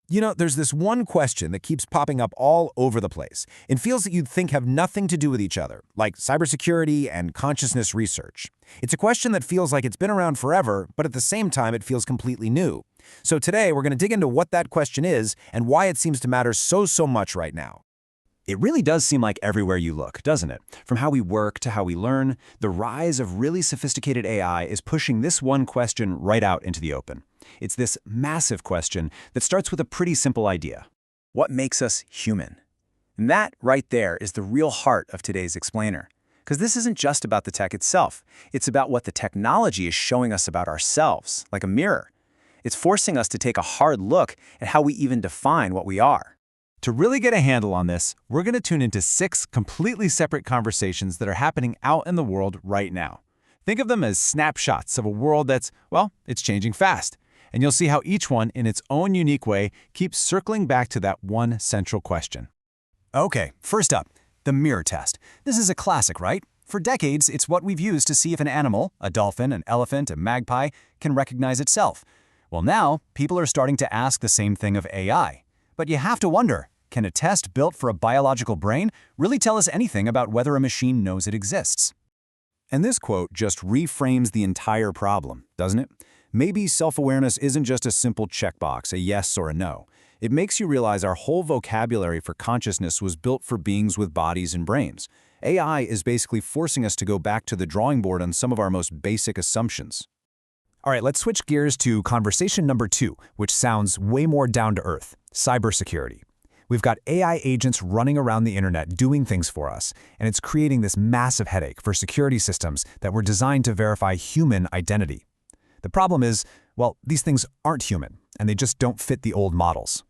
There's this one question that keeps popping up all over the place in fields that you'd think have nothing to do with each other, like cybersecurity and consciousness research. It's a question that feels like it's been around forever, but at the same time, it feels completely new. So today, we're going to dig into what that question is and why it seems to matter so much right now. It really does seem like everywhere you look, doesn't it? From how we work to how we learn, the rise of really sophisticated AI is pushing this one question right out into the open. It's this massive question that starts with a pretty simple idea. What makes us human? And that right there is the real heart of today's explainer. Because this isn't just about the tech itself. It's about what the technology is showing us about ourselves, like a mirror. It's forcing us to take a hard look at how we even define what we are. To really get a handle on this, we're going to tune into 6 completely separate conversations that are happening out in the world right now. Think of them as snapshots of a world that's, well, it's changing fast. And you'll see how each one, in its own unique way, keeps circling back to that one central question. Okay, first up, the mirror test. This is a classic, right? For decades, it's what we've used to see if an animal, a dolphin, an elephant, a magpie, can recognize itself. Well, now, people are starting to ask the same thing of AI. But you have to wonder, can a test built for a biological brain really tell us anything about whether a machine knows it exists? And this quote just reframes the entire problem, doesn't it? Maybe self-awareness isn't just a simple checkbox, a yes or a no. It makes you realize our whole vocabulary for consciousness was built for beings with bodies and brains. AI is basically forcing us to go back to the drawing board on some of our most basic assumptions. All right, let's switch gears to conversation number 2, which sounds way more down to earth: cybersecurity. We've got AI agents running around the internet doing things for us, and it's creating this massive headache for security systems that were designed to verify human identity. The problem is, well, these things aren't human, and they just don't fit the old models.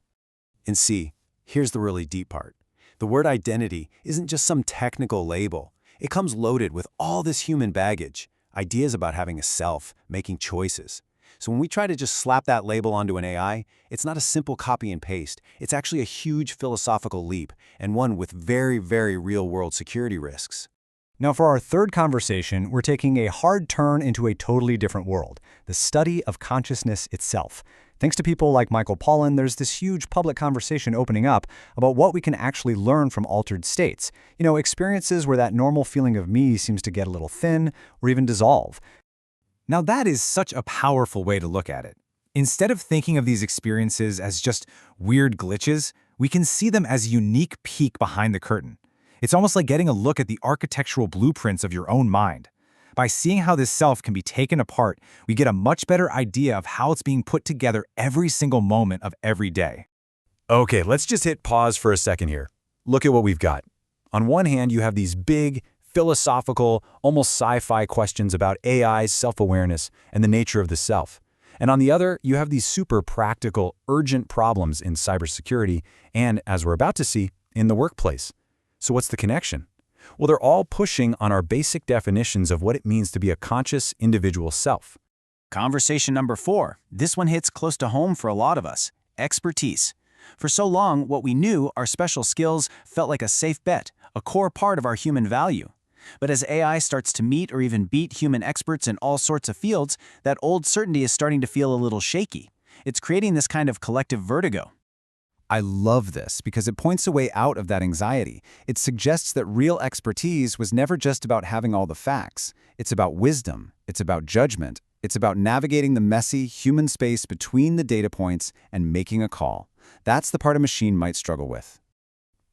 And see, here's the really deep part. The word identity isn't just some technical label. It comes loaded with all this human baggage, ideas about having a self, making choices. So when we try to just slap that label onto an AI, it's not a simple copy and paste. It's actually a huge philosophical leap, and one with very real-world security risks. Now for our third conversation, we're taking a hard turn into a totally different world, the study of consciousness itself. Thanks to people like Michael Pollan, there's this huge public conversation opening up about what we can actually learn from altered states. Experiences where that normal feeling of me seems to get a little thin or even dissolve. Now that is such a powerful way to look at it. Instead of thinking of these experiences as just weird glitches, we can see them as a unique peek behind the curtain. It's almost like getting a look at the architectural blueprints of your own mind. By seeing how this self can be taken apart, we get a much better idea of how it's being put together every single moment of every day. Okay, let's just hit pause for a second here. Look at what we've got. On one hand, you have these big, philosophical, almost sci-fi questions about AI's self-awareness and the nature of the self. And on the other, you have these super practical, urgent problems in cybersecurity and, as we're about to see, in the workplace. So what's the connection? Well, they're all pushing on our basic definitions of what it means to be a conscious individual self. Conversation number 4. This one hits close to home for a lot of us: expertise. For so long, what we knew, our special skills, felt like a safe bet, a core part of our human value. But as AI starts to meet or even beat human experts in all sorts of fields, that old certainty is starting to feel a little shaky. It's creating this kind of collective vertigo. I love this because it points a way out of that anxiety. It suggests that real expertise was never just about having all the facts. It's about wisdom. It's about judgment. It's about navigating the messy human space between the data points and making a call. That's the part a machine might struggle with.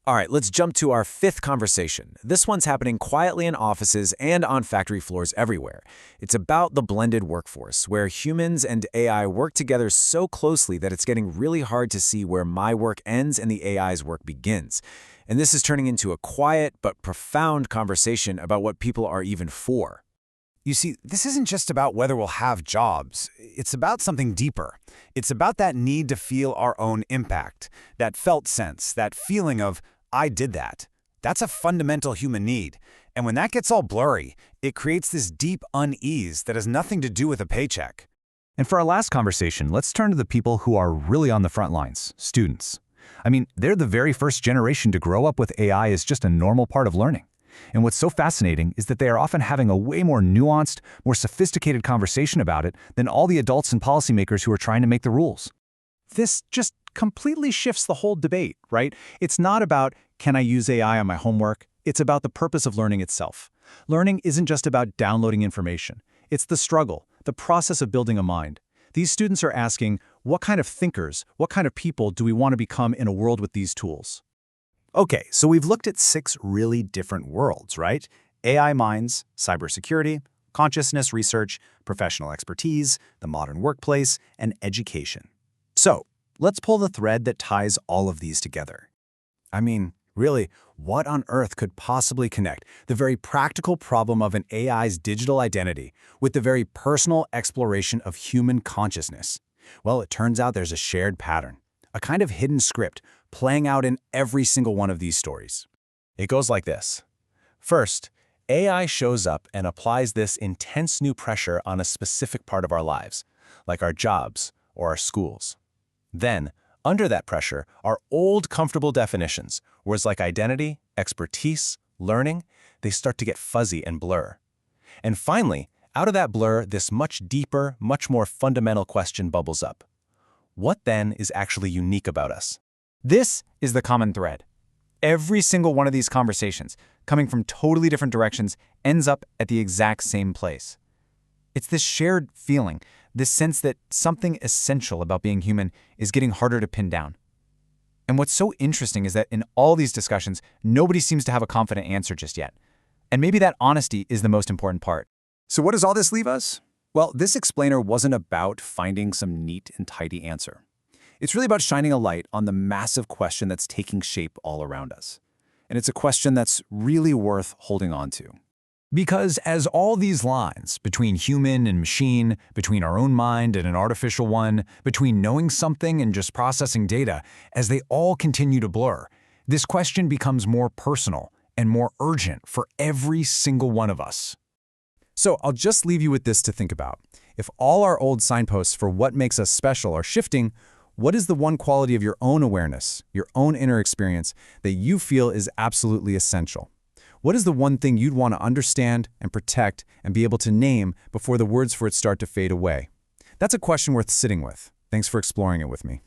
All right, let's jump to our 5th conversation. This one's happening quietly in offices and on factory floors everywhere. It's about the blended workforce, where humans and AI work together so closely that it's getting really hard to see where my work ends and the AI's work begins. And this is turning into a quiet but profound conversation about what people are even for. You see, this isn't just about whether we'll have jobs. It's about something deeper. It's about that need to feel our own impact, that felt sense, that feeling of, I did that. That's a fundamental human need. And when that gets all blurry, it creates this deep unease that has nothing to do with a paycheck. And for our last conversation, let's turn to the people who are really on the front lines, students. I mean, they're the very first generation to grow up with AI as just a normal part of learning. And what's so fascinating is that they are often having a way more nuanced, more sophisticated conversation about it than all the adults and policymakers who are trying to make the rules. This just completely shifts the whole debate, right? It's not about, can I use AI on my homework? It's about the purpose of learning itself. Learning isn't just about downloading information. It's the struggle, the process of building a mind. These students are asking, what kind of thinkers, what kind of people do we want to become in a world with these tools? Okay, so we've looked at 6 really different worlds, right? AI minds, cybersecurity, consciousness research, professional expertise, the modern workplace, and education. So, let's pull the thread that ties all of these together. I mean, really, what on earth could possibly connect the very practical problem of an AI's digital identity with the very personal exploration of human consciousness? Well, it turns out there's a shared pattern, a kind of hidden script playing out in every single one of these stories. It goes like this. First, AI shows up and applies this intense new pressure on a specific part of our lives, like our jobs or our schools. Then, under that pressure are old comfortable definitions, words like identity, expertise, learning, they start to get fuzzy and blur. And finally, out of that blur, this much deeper, much more fundamental question bubbles up. What then is actually unique about us? This is the common thread. Every single one of these conversations, coming from totally different directions, ends up at the exact same place. It's this shared feeling, this sense that something essential about being human is getting harder to pin down. And what's so interesting is that in all these discussions, nobody seems to have a confident answer just yet. And maybe that honesty is the most important part. So what does all this leave us? Well, this explainer wasn't about finding some neat and tidy answer. It's really about shining a light on the massive question that's taking shape all around us. And it's a question that's really worth holding on to. Because as all these lines between human and machine, between our own mind and an artificial one, between knowing something and just processing data, as they all continue to blur, this question becomes more personal and more urgent for every single one of us. So I'll just leave you with this to think about. If all our old signposts for what makes us special are shifting, what is the one quality of your own awareness, your own inner experience, that you feel is absolutely essential? What is the one thing you'd want to understand and protect and be able to name before the words for it start to fade away? That's a question worth sitting with. Thanks for exploring it with me.